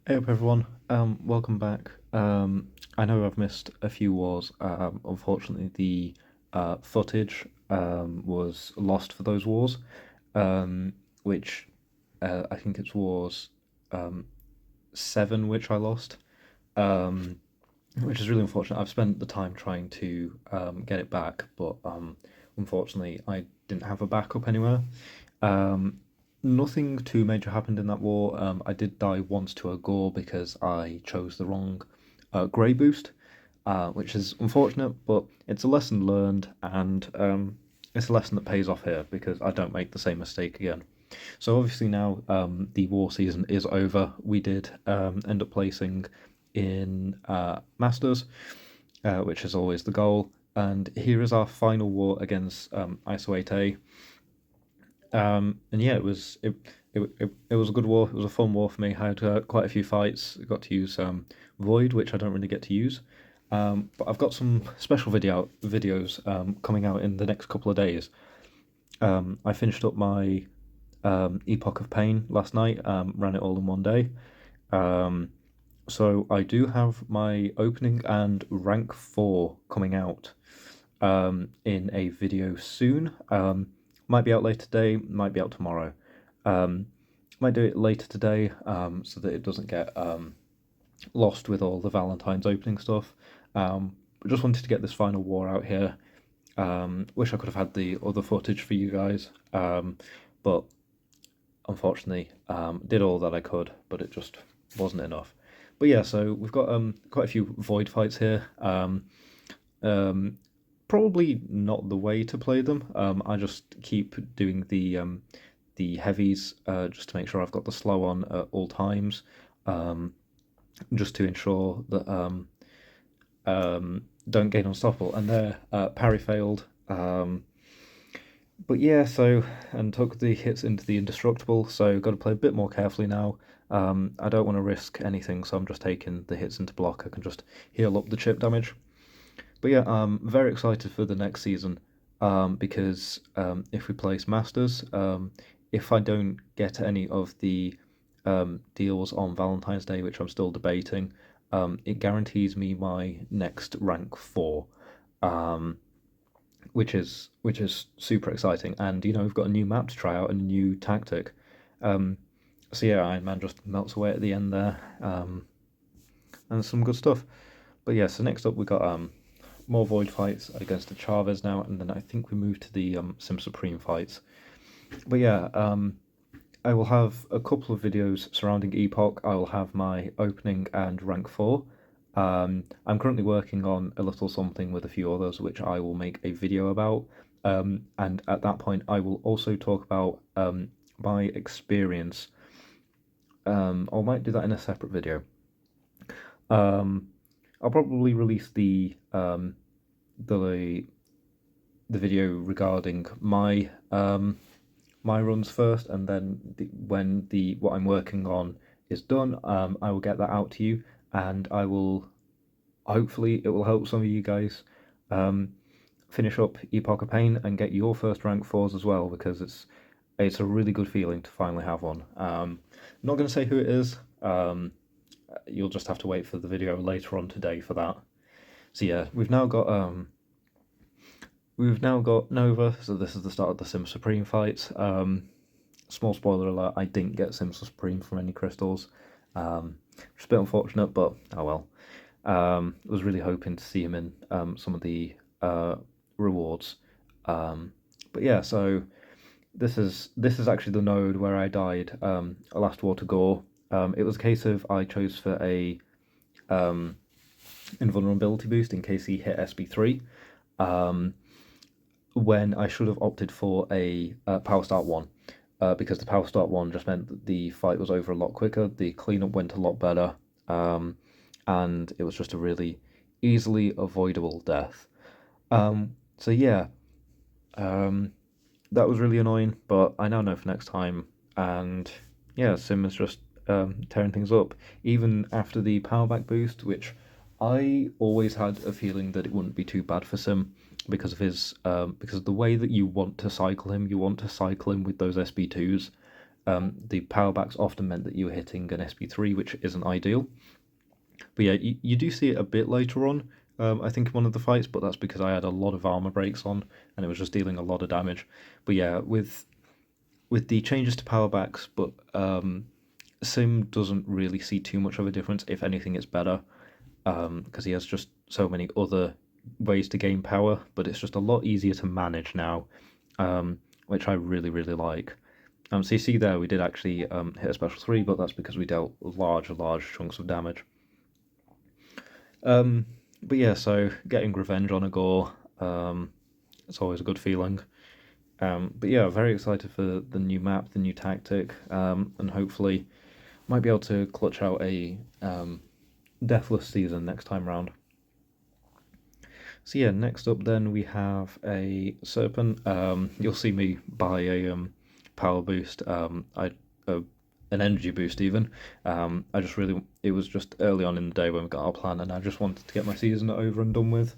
Hey up everyone, welcome back. I know I've missed a few wars. Unfortunately, the footage was lost for those wars, um, which I think it's wars um, 7 which I lost, um, which is really unfortunate. I've spent the time trying to get it back, but unfortunately I didn't have a backup anywhere. Um, Nothing too major happened in that war. I did die once to a gore because I chose the wrong grey boost, which is unfortunate, but it's a lesson learned, and it's a lesson that pays off here because I don't make the same mistake again. So obviously now the war season is over. We did end up placing in Masters, which is always the goal. And here is our final war against ISO 8A. And yeah, it was a good war. It was a fun war for me. I had quite a few fights. I got to use Void, which I don't really get to use. But I've got some special videos coming out in the next couple of days. I finished up my Epoch of Pain last night. Ran it all in one day. Um, so I do have my opening and rank 4 coming out in a video soon. Might be out later today, might be out tomorrow. Um, might do it later today so that it doesn't get lost with all the Valentine's opening stuff. But just wanted to get this final war out here. Wish I could have had the other footage for you guys, but unfortunately, did all that I could, but it just wasn't enough. But yeah, so we've got quite a few void fights here. Um, Probably not the way to play them. I just keep doing the heavies just to make sure I've got the slow on at all times, um, just to ensure that don't gain unstoppable. And there, parry failed. But yeah, so and took the hits into the indestructible. So got to play a bit more carefully now. I don't want to risk anything, so I'm just taking the hits into block. I can just heal up the chip damage. But yeah, I'm very excited for the next season because if we place Masters, if I don't get any of the deals on Valentine's Day, which I'm still debating, it guarantees me my next rank 4, um, which is super exciting. And we've got a new map to try out and a new tactic. Um, so yeah, Iron Man just melts away at the end there, and some good stuff. But yeah, so next up we got more Void fights against the Chavez now, and then I think we move to the Sim Supreme fights. But yeah, I will have a couple of videos surrounding Epoch. I will have my opening and rank 4. I'm currently working on a little something with a few others, which I will make a video about. And at that point, I will also talk about my experience. I might do that in a separate video. Um, I'll probably release the the video regarding my runs first, and then when the what I'm working on is done, I will get that out to you, and I will hopefully it will help some of you guys um, finish up Epoch of Pain and get your first rank 4s as well, because it's a really good feeling to finally have one. Not going to say who it is. You'll just have to wait for the video later on today for that. So yeah, we've now got Nova, so this is the start of the Sim Supreme fight. Small spoiler alert, I didn't get Sim Supreme from any crystals. It's a bit unfortunate, but oh well. I was really hoping to see him in some of the rewards. But yeah, so this is actually the node where I died last war to Gore. It was a case of I chose for a invulnerability boost in case he hit SB3. Um, when I should have opted for a Power Start 1, because the Power Start 1 just meant that the fight was over a lot quicker, the cleanup went a lot better, and it was just a really easily avoidable death. So yeah, um, that was really annoying, but I now know for next time, and yeah, Sim is just tearing things up. Even after the power back boost, which I always had a feeling that it wouldn't be too bad for Sim because of his because of the way that you want to cycle him. You want to cycle him with those SB2s, the power backs often meant that you were hitting an SP3, which isn't ideal. But yeah, you do see it a bit later on, I think in one of the fights, but that's because I had a lot of armor breaks on and it was just dealing a lot of damage. But yeah, with the changes to power backs, but Sim doesn't really see too much of a difference. If anything, it's better because he has just so many other ways to gain power, but it's just a lot easier to manage now, which I really, really like. So you see there, we did actually hit a special 3, but that's because we dealt large chunks of damage. But yeah, so getting revenge on a gore, it's always a good feeling. But yeah, very excited for the new map, the new tactic, and hopefully might be able to clutch out a deathless season next time round. So yeah, next up then we have a Serpent. You'll see me buy a power boost. An energy boost even. I just really, it was just early on in the day when we got our plan, and I just wanted to get my season over and done with.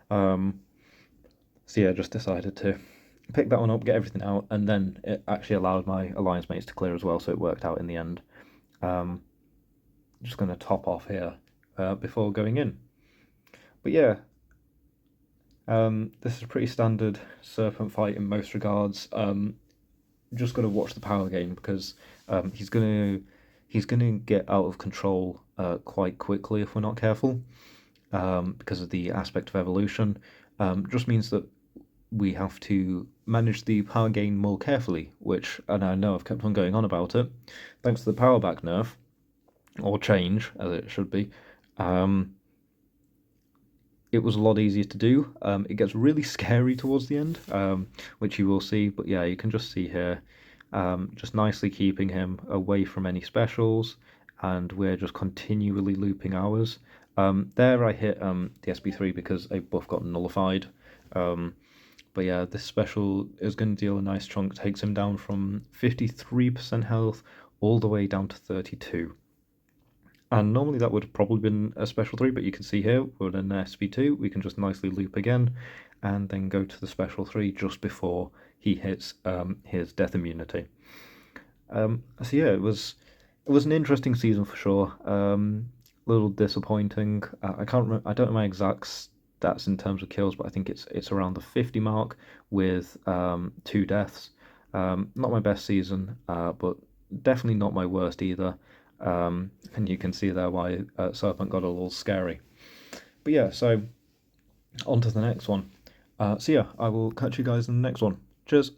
So yeah, just decided to pick that one up, get everything out, and then it actually allowed my alliance mates to clear as well, so it worked out in the end. Just going to top off here before going in. But yeah, this is a pretty standard Serpent fight in most regards. Just got to watch the power gain because he's gonna get out of control quite quickly if we're not careful. Because of the aspect of evolution, just means that we have to manage the power gain more carefully. Which, and I know I've kept on going on about it, thanks to the power back nerf or change as it should be. It was a lot easier to do. It gets really scary towards the end, which you will see. But yeah, you can just see here, just nicely keeping him away from any specials, and we're just continually looping ours. There I hit the SB3 because a buff got nullified. But yeah, this special is going to deal a nice chunk, takes him down from 53% health all the way down to 32. And normally that would have probably been a special 3, but you can see here, we're in an SB2, we can just nicely loop again, and then go to the special 3 just before he hits his death immunity. So yeah, it was an interesting season for sure. A little disappointing. I can't remember, I don't know my exact stats in terms of kills, but I think it's around the 50 mark with 2 deaths. Not my best season, but definitely not my worst either. And you can see there why Serpent got a little scary. But yeah, so on to the next one. So yeah, I will catch you guys in the next one. Cheers.